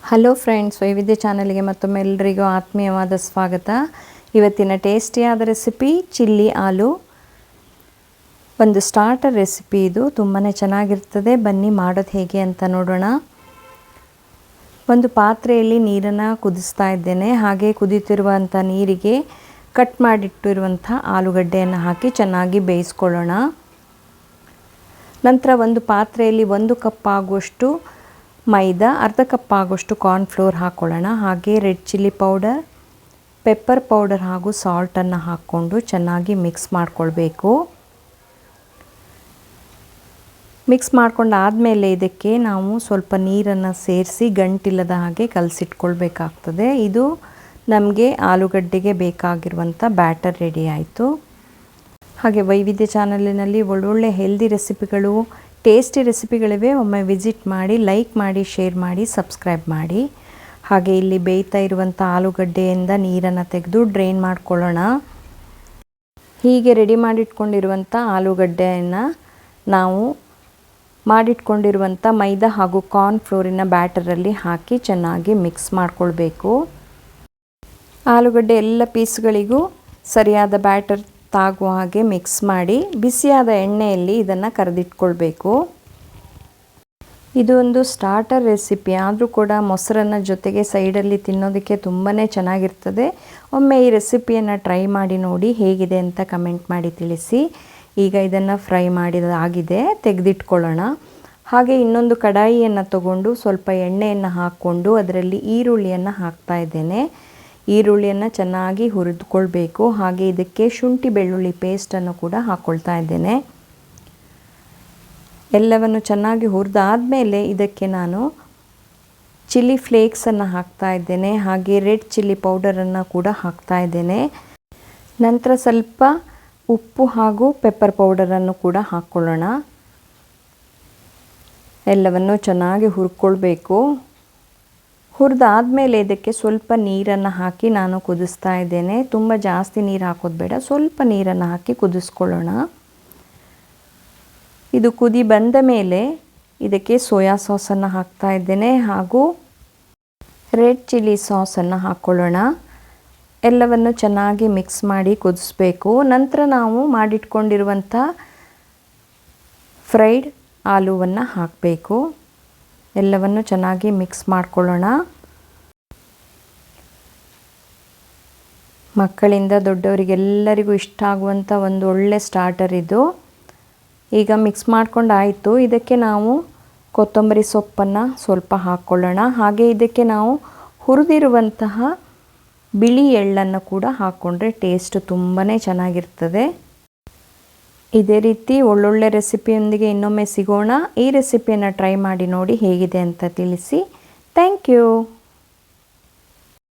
Hello friends, ವೈವಿಧ್ಯ ಚಾನಲ್ಗೆ ಮತ್ತೊಮ್ಮೆ ಎಲ್ಲರಿಗೂ ಆತ್ಮೀಯವಾದ ಸ್ವಾಗತ. ಇವತ್ತಿನ ಟೇಸ್ಟಿಯಾದ ರೆಸಿಪಿ ಚಿಲ್ಲಿ ಆಲೂ. ಒಂದು ಸ್ಟಾರ್ಟರ್ ರೆಸಿಪಿ ಇದು, ತುಂಬಾ ಚೆನ್ನಾಗಿರ್ತದೆ. ಬನ್ನಿ ಮಾಡೋದು ಹೇಗೆ ಅಂತ ನೋಡೋಣ. ಒಂದು ಪಾತ್ರೆಯಲ್ಲಿ ನೀರನ್ನು ಕುದಿಸ್ತಾ ಇದ್ದೇನೆ. ಹಾಗೆ ಕುದೀತಿರುವಂಥ ನೀರಿಗೆ ಕಟ್ ಮಾಡಿಟ್ಟಿರುವಂಥ ಆಲೂಗಡ್ಡೆಯನ್ನು ಹಾಕಿ ಚೆನ್ನಾಗಿ ಬೇಯಿಸ್ಕೊಳ್ಳೋಣ. ನಂತರ ಒಂದು ಪಾತ್ರೆಯಲ್ಲಿ 1 ಕಪ್ ಆಗುವಷ್ಟು ಮೈದಾ, ಅರ್ಧ ಕಪ್ ಆಗುವಷ್ಟು ಕಾರ್ನ್ಫ್ಲೋರ್ ಹಾಕ್ಕೊಳ್ಳೋಣ. ಹಾಗೆ red chilli powder, pepper powder ಹಾಗೂ ಸಾಲ್ಟನ್ನು ಹಾಕ್ಕೊಂಡು ಚೆನ್ನಾಗಿ ಮಿಕ್ಸ್ ಮಾಡಿಕೊಳ್ಬೇಕು. ಮಿಕ್ಸ್ ಮಾಡ್ಕೊಂಡಾದಮೇಲೆ ಇದಕ್ಕೆ ನಾವು ಸ್ವಲ್ಪ ನೀರನ್ನು ಸೇರಿಸಿ ಗಂಟಿಲ್ಲದ ಹಾಗೆ ಕಲಸಿಟ್ಕೊಳ್ಬೇಕಾಗ್ತದೆ. ಇದು ನಮಗೆ ಆಲೂಗಡ್ಡೆಗೆ ಬೇಕಾಗಿರುವಂಥ ಬ್ಯಾಟರ್ ರೆಡಿ ಆಯಿತು. ಹಾಗೆ ವೈವಿಧ್ಯ ಚಾನಲಿನಲ್ಲಿ ಒಳ್ಳೊಳ್ಳೆ ಹೆಲ್ದಿ ರೆಸಿಪಿಗಳು, ಟೇಸ್ಟಿ ರೆಸಿಪಿಗಳಿವೆ. ಒಮ್ಮೆ ವಿಸಿಟ್ ಮಾಡಿ, ಲೈಕ್ ಮಾಡಿ, ಶೇರ್ ಮಾಡಿ, ಸಬ್ಸ್ಕ್ರೈಬ್ ಮಾಡಿ. ಹಾಗೆ ಇಲ್ಲಿ ಬೇಯ್ತಾ ಇರುವಂಥ ಆಲೂಗಡ್ಡೆಯಿಂದ ನೀರನ್ನು ತೆಗೆದು ಡ್ರೈನ್ ಮಾಡ್ಕೊಳ್ಳೋಣ. ಹೀಗೆ ರೆಡಿ ಮಾಡಿಟ್ಕೊಂಡಿರುವಂಥ ಆಲೂಗಡ್ಡೆಯನ್ನು ನಾವು ಮಾಡಿಟ್ಕೊಂಡಿರುವಂಥ ಮೈದಾ ಹಾಗೂ ಕಾರ್ನ್ಫ್ಲೋರಿನ ಬ್ಯಾಟರಲ್ಲಿ ಹಾಕಿ ಚೆನ್ನಾಗಿ ಮಿಕ್ಸ್ ಮಾಡಿಕೊಳ್ಬೇಕು. ಆಲೂಗಡ್ಡೆ ಎಲ್ಲ ಪೀಸ್ಗಳಿಗೂ ಸರಿಯಾದ ಬ್ಯಾಟರ್ ತಾಗುವ ಹಾಗೆ ಮಿಕ್ಸ್ ಮಾಡಿ ಬಿಸಿಯಾದ ಎಣ್ಣೆಯಲ್ಲಿ ಇದನ್ನು ಕರೆದಿಟ್ಕೊಳ್ಬೇಕು. ಇದು ಒಂದು ಸ್ಟಾರ್ಟರ್ ರೆಸಿಪಿ ಆದರೂ ಕೂಡ ಮೊಸರನ್ನ ಜೊತೆಗೆ ಸೈಡಲ್ಲಿ ತಿನ್ನೋದಕ್ಕೆ ತುಂಬಾ ಚೆನ್ನಾಗಿರ್ತದೆ. ಒಮ್ಮೆ ಈ ರೆಸಿಪಿಯನ್ನು ಟ್ರೈ ಮಾಡಿ ನೋಡಿ, ಹೇಗಿದೆ ಅಂತ ಕಮೆಂಟ್ ಮಾಡಿ ತಿಳಿಸಿ. ಈಗ ಇದನ್ನು ಫ್ರೈ ಮಾಡಿದಾಗಿದೆ, ತೆಗೆದಿಟ್ಕೊಳ್ಳೋಣ. ಹಾಗೆ ಇನ್ನೊಂದು ಕಡಾಯಿಯನ್ನು ತಗೊಂಡು ಸ್ವಲ್ಪ ಎಣ್ಣೆಯನ್ನು ಹಾಕ್ಕೊಂಡು ಅದರಲ್ಲಿ ಈರುಳ್ಳಿಯನ್ನು ಹಾಕ್ತಾ ಇದ್ದೇನೆ. ಈರುಳ್ಳಿಯನ್ನು ಚೆನ್ನಾಗಿ ಹುರಿದುಕೊಳ್ಬೇಕು. ಹಾಗೆ ಇದಕ್ಕೆ ಶುಂಠಿ ಬೆಳ್ಳುಳ್ಳಿ ಪೇಸ್ಟನ್ನು ಕೂಡ ಹಾಕ್ಕೊಳ್ತಾ ಇದ್ದೇನೆ. ಎಲ್ಲವನ್ನು ಚೆನ್ನಾಗಿ ಹುರಿದಾದ್ಮೇಲೆ ಇದಕ್ಕೆ ನಾನು ಚಿಲ್ಲಿ ಫ್ಲೇಕ್ಸನ್ನು ಹಾಕ್ತಾ ಇದ್ದೇನೆ. ಹಾಗೆ ರೆಡ್ ಚಿಲ್ಲಿ ಪೌಡರನ್ನು ಕೂಡ ಹಾಕ್ತಾ ಇದ್ದೇನೆ. ನಂತರ ಸ್ವಲ್ಪ ಉಪ್ಪು ಹಾಗೂ ಪೆಪ್ಪರ್ ಪೌಡರನ್ನು ಕೂಡ ಹಾಕ್ಕೊಳ್ಳೋಣ. ಎಲ್ಲವನ್ನು ಚೆನ್ನಾಗಿ ಹುರ್ಕೊಳ್ಬೇಕು. ಹುರಿದಾದ್ಮೇಲೆ ಇದಕ್ಕೆ ಸ್ವಲ್ಪ ನೀರನ್ನು ಹಾಕಿ ನಾನು ಕುದಿಸ್ತಾ ಇದ್ದೇನೆ. ತುಂಬ ಜಾಸ್ತಿ ನೀರು ಹಾಕೋದು ಬೇಡ, ಸ್ವಲ್ಪ ನೀರನ್ನು ಹಾಕಿ ಕುದಿಸ್ಕೊಳ್ಳೋಣ. ಇದು ಕುದಿ ಬಂದ ಮೇಲೆ ಇದಕ್ಕೆ ಸೋಯಾ ಸಾಸನ್ನು ಹಾಕ್ತಾ ಇದ್ದೇನೆ ಹಾಗೂ ರೆಡ್ ಚಿಲ್ಲಿ ಸಾಸನ್ನು ಹಾಕ್ಕೊಳ್ಳೋಣ. ಎಲ್ಲವನ್ನು ಚೆನ್ನಾಗಿ ಮಿಕ್ಸ್ ಮಾಡಿ ಕುದಿಸ್ಬೇಕು. ನಂತರ ನಾವು ಮಾಡಿಟ್ಕೊಂಡಿರುವಂಥ ಫ್ರೈಡ್ ಆಲೂವನ್ನು ಹಾಕಬೇಕು. ಎಲ್ಲವನ್ನು ಚೆನ್ನಾಗಿ ಮಿಕ್ಸ್ ಮಾಡ್ಕೊಳ್ಳೋಣ. ಮಕ್ಕಳಿಂದ ದೊಡ್ಡವರಿಗೆಲ್ಲರಿಗೂ ಇಷ್ಟ ಆಗುವಂಥ ಒಂದು ಒಳ್ಳೆ ಸ್ಟಾರ್ಟರ್ ಇದು. ಈಗ ಮಿಕ್ಸ್ ಮಾಡ್ಕೊಂಡಾಯಿತು. ಇದಕ್ಕೆ ನಾವು ಕೊತ್ತಂಬರಿ ಸೊಪ್ಪನ್ನು ಸ್ವಲ್ಪ ಹಾಕ್ಕೊಳ್ಳೋಣ. ಹಾಗೆ ಇದಕ್ಕೆ ನಾವು ಹುರಿದಿರುವಂತಹ ಬಿಳಿ ಎಳ್ಳನ್ನು ಕೂಡ ಹಾಕ್ಕೊಂಡ್ರೆ ಟೇಸ್ಟ್ ತುಂಬಾ ಚೆನ್ನಾಗಿರ್ತದೆ. ಇದೇ ರೀತಿ ಒಳ್ಳೊಳ್ಳೆ ರೆಸಿಪಿಯೊಂದಿಗೆ ಇನ್ನೊಮ್ಮೆ ಸಿಗೋಣ. ಈ ರೆಸಿಪಿಯನ್ನು ಟ್ರೈ ಮಾಡಿ ನೋಡಿ, ಹೇಗಿದೆ ಅಂತ ತಿಳಿಸಿ. Thank you.